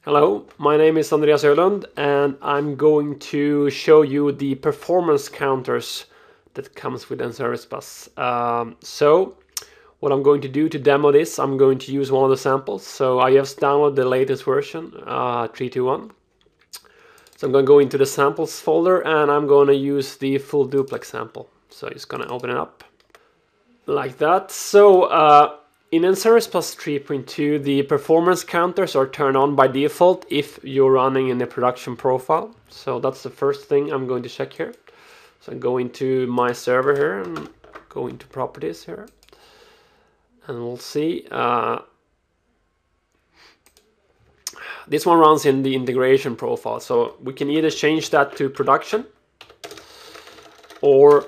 Hello, my name is Andreas Ohlund and I'm going to show you the performance counters that comes with NServiceBus. So what I'm going to do to demo this, I'm going to use one of the samples. So I just downloaded the latest version, 3.2.1. So I'm going to go into the samples folder and I'm going to use the full duplex sample. So I'm just going to open it up like that. So in NServiceBus 3.2, the performance counters are turned on by default if you're running in the production profile. So that's the first thing I'm going to check here. So I go into my server here and go into properties here. And we'll see. This one runs in the integration profile. So we can either change that to production or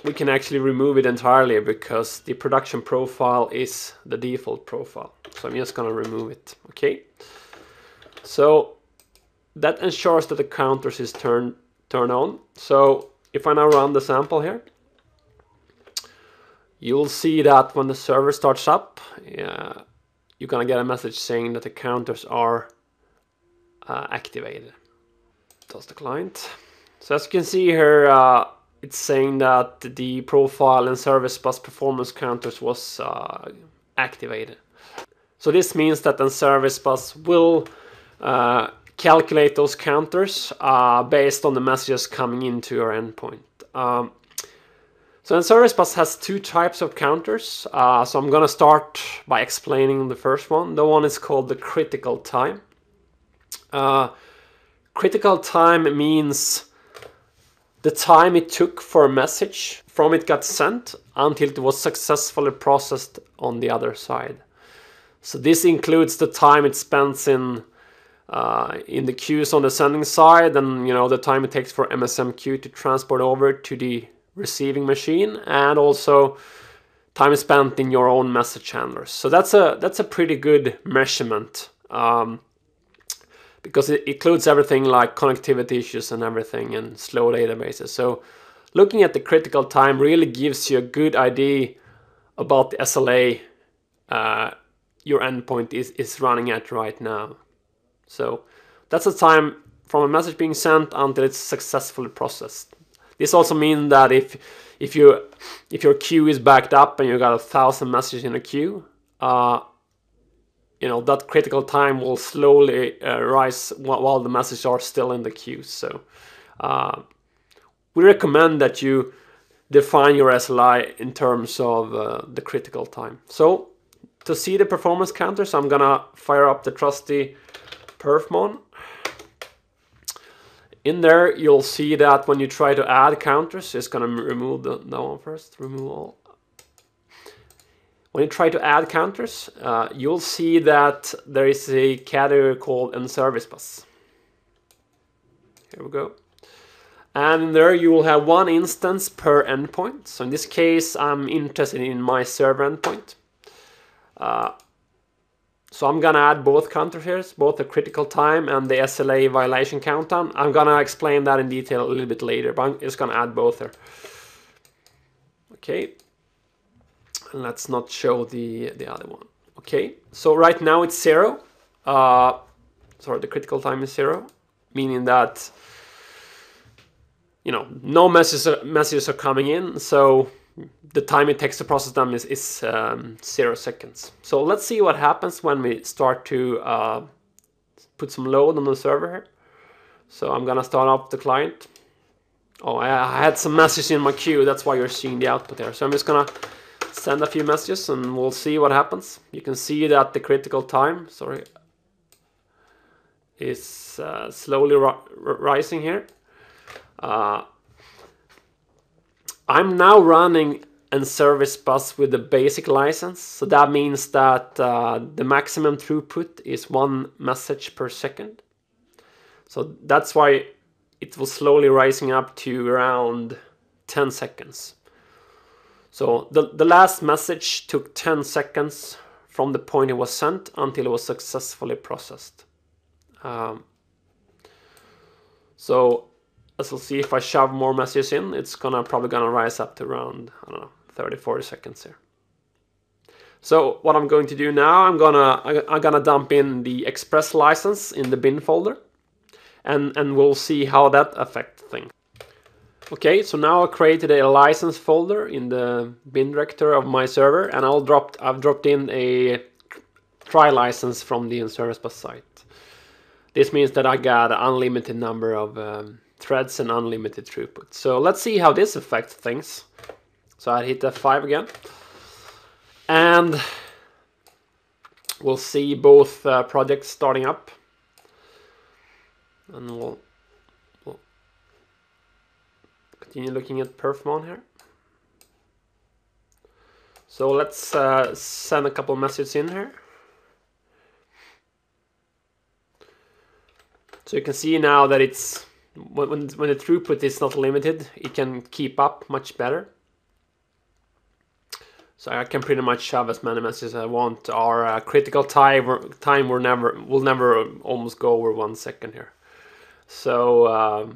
we can actually remove it entirely because the production profile is the default profile. So I'm just going to remove it. Okay. So that ensures that the counters is turned on. So if I now run the sample here, you'll see that when the server starts up, you're going to get a message saying that the counters are activated. That's the client. So as you can see here, it's saying that the profile and NServiceBus performance counters was activated. So this means that NServiceBus will calculate those counters based on the messages coming into your endpoint. So NServiceBus has two types of counters. So I'm going to start by explaining the first one. The one is called the critical time. Critical time means the time it took for a message from it got sent until it was successfully processed on the other side. So this includes the time it spends in the queues on the sending side, and the time it takes for MSMQ to transport over to the receiving machine, and also time spent in your own message handlers. So that's a pretty good measurement. Because it includes everything like connectivity issues and everything and slow databases. So looking at the critical time really gives you a good idea about the SLA your endpoint is running at right now. So that's the time from a message being sent until it's successfully processed. This also means that if your queue is backed up and you got 1,000 messages in a queue, that critical time will slowly rise while the messages are still in the queue. So we recommend that you define your SLI in terms of the critical time. So to see the performance counters, I'm gonna fire up the trusty perfmon. In there, you'll see that when you try to add counters, it's gonna remove that one first. Remove all. When you try to add counters, you'll see that there is a category called NServiceBus. Here we go. And there you will have one instance per endpoint. So in this case, I'm interested in my server endpoint. So I'm gonna add both counters here, both the critical time and the SLA violation countdown. I'm gonna explain that in detail a little bit later, but I'm just gonna add both here. Okay. Let's not show the other one. Okay, so right now it's 0. Sorry, the critical time is 0, meaning that no messages are coming in, so the time it takes to process them is 0 seconds. So let's see what happens when we start to put some load on the server here. So I'm gonna start up the client. Oh, I had some messages in my queue, that's why you're seeing the output there. So I'm just gonna send a few messages and we'll see what happens. You can see that the critical time, is slowly rising here. I'm now running NServiceBus with the basic license, so that means that the maximum throughput is 1 message per second. So that's why it was slowly rising up to around 10 seconds. So the last message took 10 seconds from the point it was sent until it was successfully processed. So as you'll see, if I shove more messages in, it's probably gonna rise up to around, I don't know, 30-40 seconds here. So what I'm going to do now, I'm gonna dump in the express license in the bin folder, and we'll see how that affects things. Okay, so now I created a license folder in the bin directory of my server, and I've dropped in a try license from the NServiceBus site. This means that I got an unlimited number of threads and unlimited throughput. So let's see how this affects things. So I hit F5 again, and we'll see both projects starting up, and we'll continue looking at perfmon here. So let's send a couple messages in here. So you can see now that it's when the throughput is not limited, it can keep up much better. So I can pretty much shove as many messages as I want. Our critical time will never almost go over 1 second here. So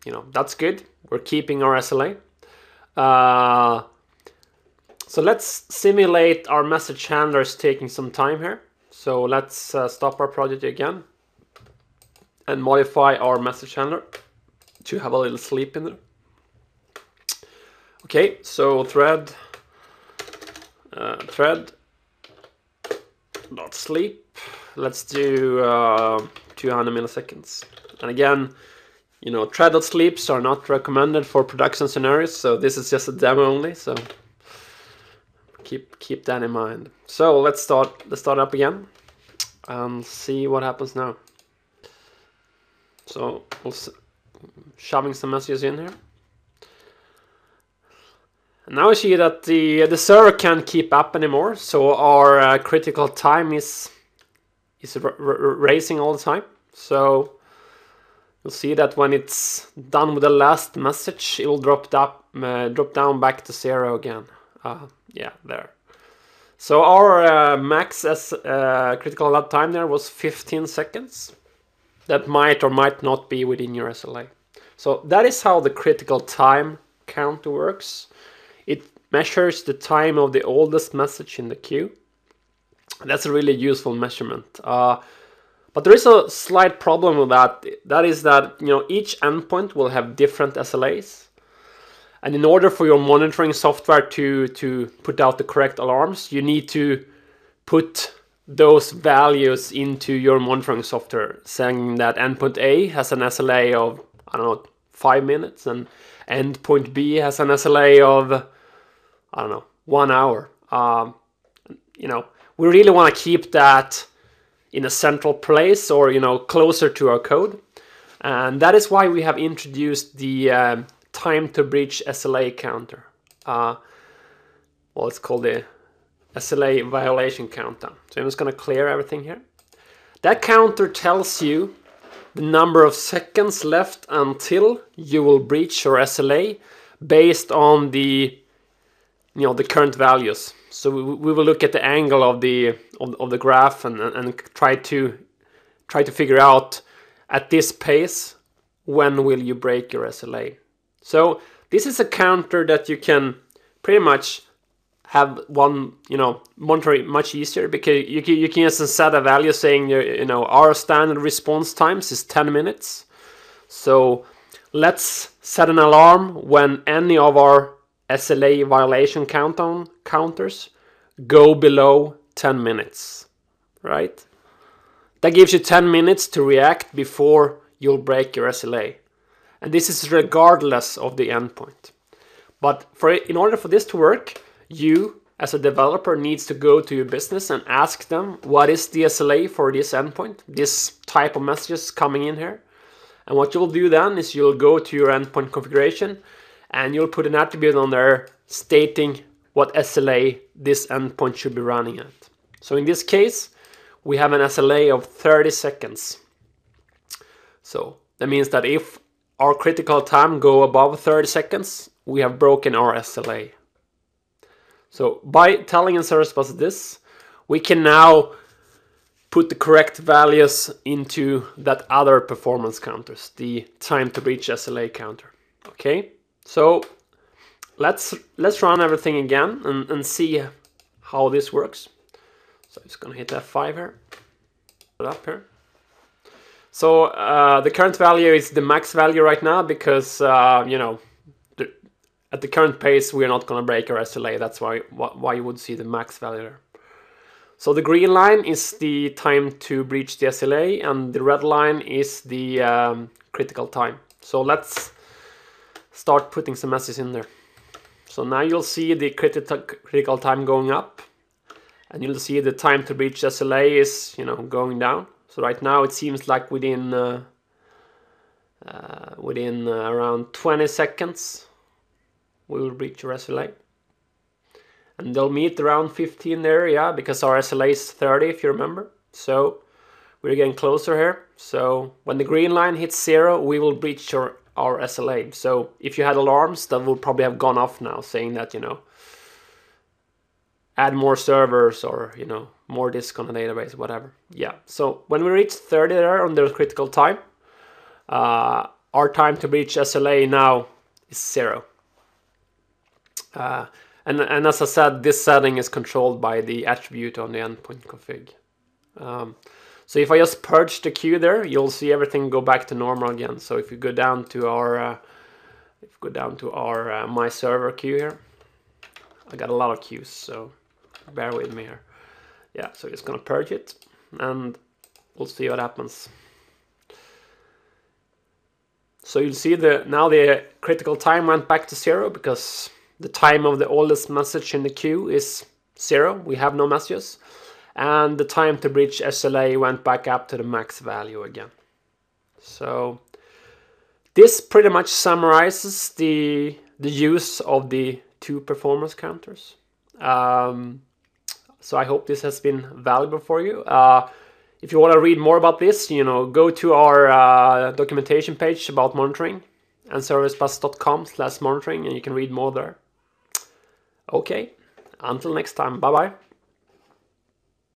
you know, that's good. We're keeping our SLA. So let's simulate our message handlers taking some time here. So let's stop our project again and modify our message handler to have a little sleep in there. Okay, so thread dot sleep. Let's do 200 milliseconds. And again, you know, thread.sleeps are not recommended for production scenarios, so this is just a demo only, so keep that in mind. So let's start up again and see what happens now. So we'll shoving some messages in here. And now we see that the server can't keep up anymore, so our critical time is racing all the time. So you'll see that when it's done with the last message, it will drop down back to 0 again. Yeah, there. So our max critical load time there was 15 seconds. That might or might not be within your SLA. So that is how the critical time counter works. It measures the time of the oldest message in the queue. That's a really useful measurement. But there is a slight problem with that. That is that, you know, each endpoint will have different SLAs. And in order for your monitoring software to put out the correct alarms, you need to put those values into your monitoring software, saying that endpoint A has an SLA of, I don't know, 5 minutes, and endpoint B has an SLA of, I don't know, 1 hour. You know, we really want to keep that in a central place, or, you know, closer to our code. And that is why we have introduced the time to breach SLA counter. Well, it's called the SLA violation countdown. So I'm just going to clear everything here. That counter tells you the number of seconds left until you will breach your SLA based on the, you know, the current values. So we will look at the angle of the graph and try to figure out at this pace when will you break your SLA. So this is a counter that you can pretty much have one, you know, monitor much easier, because you can just set a value saying, you know, our standard response times is 10 minutes. So let's set an alarm when any of our SLA violation counters go below 10 minutes, right? That gives you 10 minutes to react before you'll break your SLA. And this is regardless of the endpoint. But in order for this to work, you as a developer needs to go to your business and ask them, what is the SLA for this endpoint, this type of messages coming in here? And what you'll do then is you'll go to your endpoint configuration and you'll put an attribute on there stating what SLA this endpoint should be running at. So in this case, we have an SLA of 30 seconds. So that means that if our critical time go above 30 seconds, we have broken our SLA. So by telling NServiceBus this, we can now put the correct values into that other performance counters, the time to breach SLA counter. Okay, so let's run everything again and see how this works. So I'm just gonna hit F5 here, put it up here. So the current value is the max value right now because you know, at the current pace we're not gonna break our SLA. That's why you would see the max value there. So the green line is the time to breach the SLA, and the red line is the critical time. So let's start putting some messages in there. So now you'll see the critical time going up, and you'll see the time to breach SLA is, you know, going down. So right now it seems like within around 20 seconds we will breach your SLA. And they'll meet around 15 there, yeah, because our SLA is 30 if you remember. So we're getting closer here. So when the green line hits 0, we will breach our SLA. So if you had alarms, that would probably have gone off now, saying that, you know, add more servers or, you know, more disk on the database, whatever. Yeah, so when we reach 30 there on the critical time, our time to breach SLA now is 0. And as I said, this setting is controlled by the attribute on the endpoint config. So if I just purge the queue there, you'll see everything go back to normal again. So if you go down to our my server queue here, I got a lot of queues, so bear with me here. Yeah, so it's gonna purge it, and we'll see what happens. So you'll see now the critical time went back to 0 because the time of the oldest message in the queue is 0. We have no messages. And the time to breach SLA went back up to the max value again. So this pretty much summarizes the use of the 2 performance counters. So I hope this has been valuable for you. If you want to read more about this, you know, go to our documentation page about monitoring, NServiceBus.com/monitoring, and you can read more there. Okay, until next time, bye bye.